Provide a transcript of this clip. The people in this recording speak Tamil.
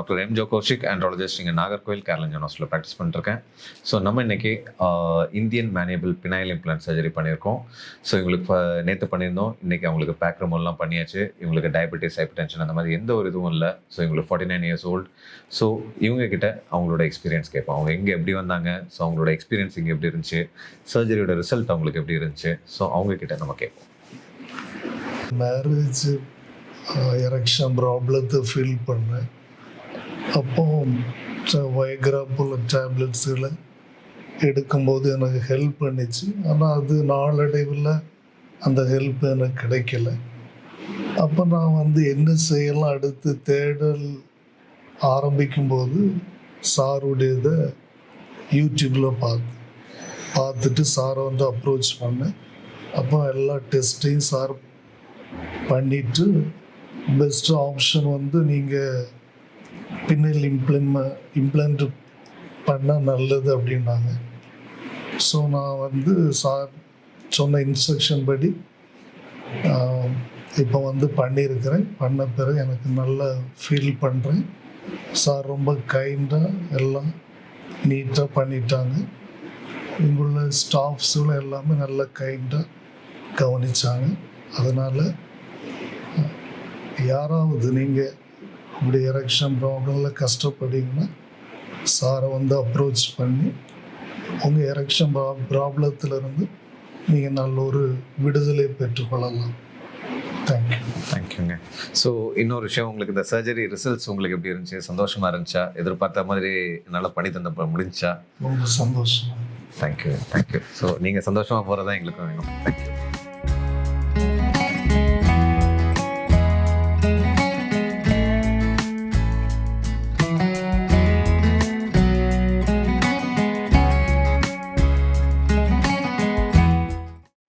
Doctor M. Joe Kaushik, andrologist இங்கே நாகர்கோவில் கேரளா யூனிவர்சிட்டியில் ப்ராக்டிஸ் பண்ணிருக்கேன். ஸோ நம்ம இன்றைக்கி இந்தியன் மேனியபிள் பினைல் இம்ப்ளான்ட் சர்ஜரி பண்ணியிருக்கோம். ஸோ இவங்களுக்கு நேற்று பண்ணியிருந்தோம். இன்றைக்கி அவங்களுக்கு பேக் ரிமூவல்லாம் பண்ணியாச்சு. இவங்களுக்கு டயபெட்டிஸ், ஹைப்பர் டென்ஷன் அந்த மாதிரி எந்த ஒரு இதுவும் இல்லை. ஸோ இவங்களுக்கு 49 இயர்ஸ் ஓல்டு. ஸோ இவங்கக்கிட்ட அவங்களோட எக்ஸ்பீரியன்ஸ் கேட்போம். அவங்க எங்கே எப்படி வந்தாங்க, ஸோ அவங்களோட எக்ஸ்பீரியன்ஸ் இங்கே எப்படி இருந்துச்சு, சர்ஜரியோட ரிசல்ட் அவங்களுக்கு எப்படி இருந்துச்சு, ஸோ அவங்கக்கிட்ட நம்ம கேட்போம். மேரேஜ் எரெக்ஷன் ப்ராப்ளத்தை ஃபீல் பண்ணேன். அப்போ வயக்ரா போல டேப்லெட்ஸுகளை எடுக்கும்போது எனக்கு ஹெல்ப் பண்ணிச்சு. ஆனால் அது நாளடைவில் அந்த ஹெல்ப் எனக்கு கிடைக்கல. அப்போ நான் என்ன செய்யலாம் அடுத்து தேடல் ஆரம்பிக்கும்போது சாருடையதை யூடியூப்பில் பார்த்துட்டு சாரை அப்ரோச் பண்ணேன். அப்போ எல்லா டெஸ்ட்டையும் சார் பண்ணிவிட்டு பெஸ்ட் ஆப்ஷன் நீங்கள் பின்னல் இம்ப்ளான்ட் பண்ணால் நல்லது அப்படின்னாங்க. ஸோ நான் சார் சொன்ன இன்ஸ்ட்ரக்ஷன் படி இப்போ பண்ணியிருக்கிறேன். பண்ண பிறகு எனக்கு நல்லா ஃபீல் பண்ணுறேன். சார் ரொம்ப கைண்டாக எல்லாம் நீட்டாக பண்ணிட்டாங்க. இங்குள்ள ஸ்டாஃப்ஸும் எல்லாமே நல்லா கைண்டாக கவனித்தாங்க. அதனால் யாராவது நீங்கள் இப்படி எரெக்ஷன் ப்ராப்ளமில் கஷ்டப்படுறீங்கன்னா சாரை அப்ரோச் பண்ணி உங்கள் எரெக்ஷன் ப்ராப்ளத்திலிருந்து நீங்கள் நல்ல ஒரு விடுதலை பெற்றுக்கொள்ளலாம். தேங்க்யூங்க. ஸோ இன்னொரு விஷயம், உங்களுக்கு இந்த சர்ஜரி ரிசல்ட்ஸ் உங்களுக்கு எப்படி இருந்துச்சு? சந்தோஷமாக இருந்துச்சா? எதிர்பார்த்த மாதிரி நல்லா பண்ணி தந்த முடிஞ்சா? ரொம்ப சந்தோஷம். தேங்க்யூ. ஸோ நீங்கள் சந்தோஷமாக போகிறதா எங்களுக்கும் வேணும். தேங்க்யூ.